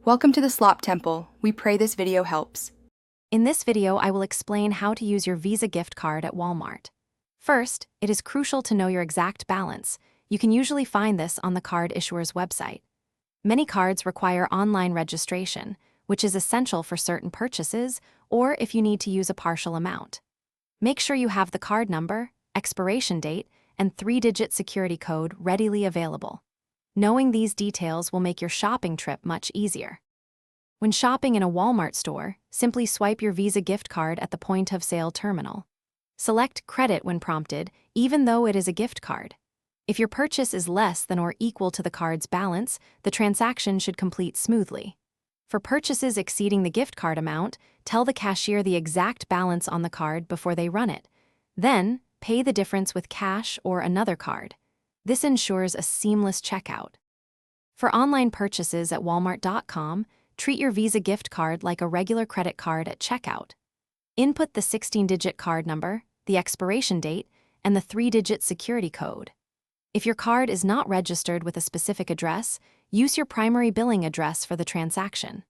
Welcome to the Slop Temple. We pray this video helps. In this video, I will explain how to use your Visa gift card at Walmart. First, it is crucial to know your exact balance. You can usually find this on the card issuer's website. Many cards require online registration, which is essential for certain purchases or if you need to use a partial amount. Make sure you have the card number, expiration date, and 3-digit security code readily available. Knowing these details will make your shopping trip much easier. When shopping in a Walmart store, simply swipe your Visa gift card at the point-of-sale terminal. Select Credit when prompted, even though it is a gift card. If your purchase is less than or equal to the card's balance, the transaction should complete smoothly. For purchases exceeding the gift card amount, tell the cashier the exact balance on the card before they run it. Then, pay the difference with cash or another card. This ensures a seamless checkout. For online purchases at Walmart.com, treat your Visa gift card like a regular credit card at checkout. Input the 16-digit card number, the expiration date, and the 3-digit security code. If your card is not registered with a specific address, use your primary billing address for the transaction.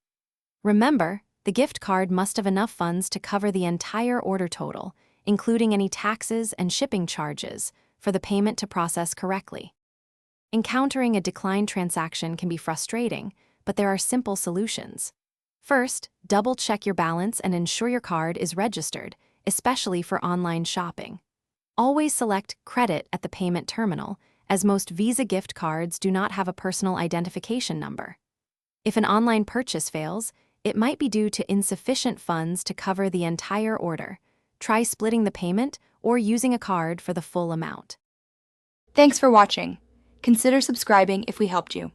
Remember, the gift card must have enough funds to cover the entire order total, including any taxes and shipping charges, for the payment to process correctly. Encountering a declined transaction can be frustrating, but there are simple solutions. First, double-check your balance and ensure your card is registered, especially for online shopping. Always select Credit at the payment terminal, as most Visa gift cards do not have a personal identification number. If an online purchase fails, it might be due to insufficient funds to cover the entire order. Try splitting the payment or using a card for the full amount. Thanks for watching. Consider subscribing if we helped you.